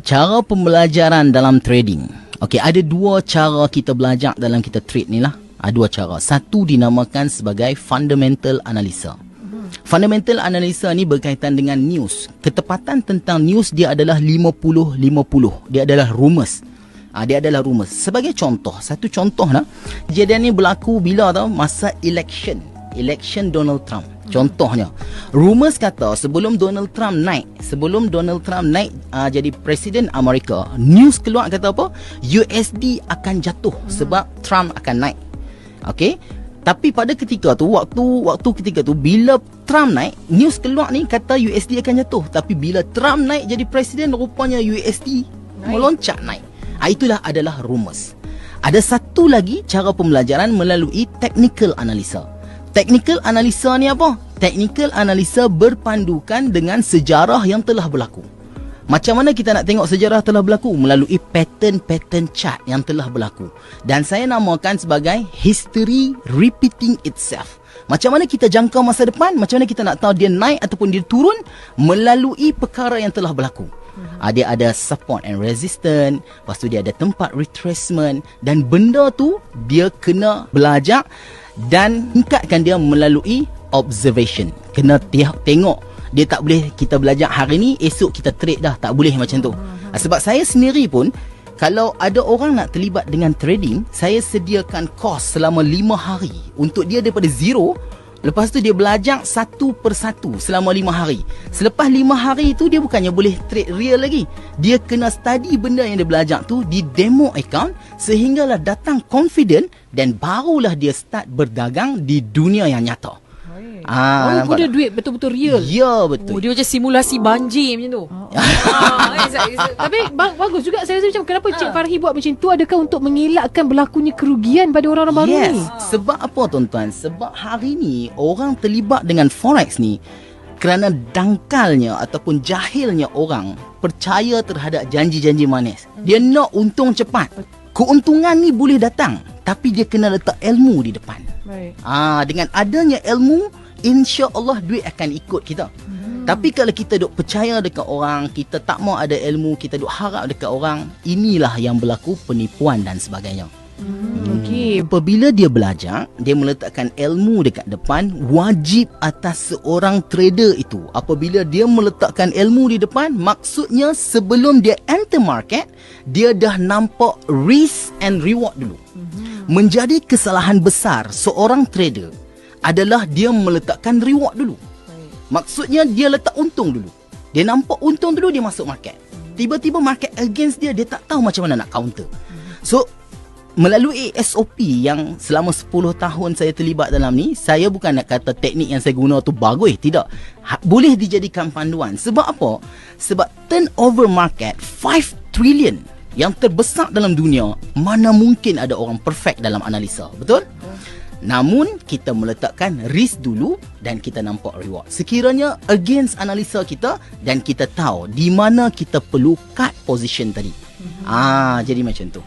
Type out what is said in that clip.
Cara pembelajaran dalam trading. Okey, ada dua cara kita belajar dalam kita trade ni lah. Dua cara. Satu dinamakan sebagai fundamental analisa. Fundamental analisa ni berkaitan dengan news. Ketepatan tentang news dia adalah 50-50. Dia adalah rumus. Dia adalah rumus. Sebagai contoh, satu contoh lah. Kejadian ni berlaku bila tau? Masa election Donald Trump. Contohnya, rumus kata sebelum Donald Trump naik jadi Presiden Amerika, news keluar kata apa? USD akan jatuh sebab Trump akan naik. Okey? Tapi pada ketika tu, waktu ketika tu, bila Trump naik, news keluar ni kata USD akan jatuh. Tapi bila Trump naik jadi Presiden, rupanya USD meloncat naik. Itulah adalah rumus. Ada satu lagi cara pembelajaran melalui technical analisa. Technical analisa ni apa? Technical analisa berpandukan dengan sejarah yang telah berlaku. Macam mana kita nak tengok sejarah telah berlaku? Melalui pattern chart yang telah berlaku. Dan saya namakan sebagai history repeating itself. Macam mana kita jangka masa depan? Macam mana kita nak tahu dia naik ataupun dia turun? Melalui perkara yang telah berlaku. Dia ada support and resistance. Lepas tu dia ada tempat retracement. Dan benda tu dia kena belajar dan tingkatkan dia melalui observation. Kena tengok. Dia tak boleh kita belajar hari ni, esok kita trade dah. Tak boleh macam tu. Sebab saya sendiri pun, kalau ada orang nak terlibat dengan trading, saya sediakan course selama 5 hari untuk dia daripada zero. Lepas tu dia belajar satu persatu selama 5 hari. Selepas 5 hari tu dia bukannya boleh trade real lagi. Dia kena study benda yang dia belajar tu di demo account sehinggalah datang confident dan barulah dia start berdagang di dunia yang nyata. Guna duit betul-betul real. Ya, betul. Dia macam simulasi banjir macam tu. Tapi bagus juga. Saya rasa macam kenapa Cik Farhi buat macam tu? Adakah untuk mengelakkan berlakunya kerugian pada orang-orang baru ni? Sebab apa tuan-tuan? Sebab hari ni orang terlibat dengan forex ni kerana dangkalnya ataupun jahilnya orang percaya terhadap janji-janji manis. Dia nak untung cepat. Keuntungan ni boleh datang, tapi dia kena letak ilmu di depan. Baik. Dengan adanya ilmu, insya-Allah duit akan ikut kita. Tapi kalau kita duk percaya dekat orang, kita tak mau ada ilmu, kita duk harap dekat orang, inilah yang berlaku penipuan dan sebagainya. Okey. Apabila dia belajar, dia meletakkan ilmu dekat depan, wajib atas seorang trader itu. Apabila dia meletakkan ilmu di depan, maksudnya sebelum dia enter market, dia dah nampak risk and reward dulu. Menjadi kesalahan besar seorang trader adalah dia meletakkan reward dulu. Maksudnya dia letak untung dulu. Dia nampak untung dulu, dia masuk market. Tiba-tiba market against dia, dia tak tahu macam mana nak counter. So, melalui SOP yang selama 10 tahun saya terlibat dalam ni, saya bukan nak kata teknik yang saya guna tu bagus, tidak. Boleh dijadikan panduan. Sebab apa? Sebab turnover market 5 trillion yang terbesar dalam dunia, mana mungkin ada orang perfect dalam analisa, betul? Namun kita meletakkan risk dulu dan kita nampak reward. Sekiranya against analisa kita dan kita tahu di mana kita perlu cut position tadi. Jadi macam tu.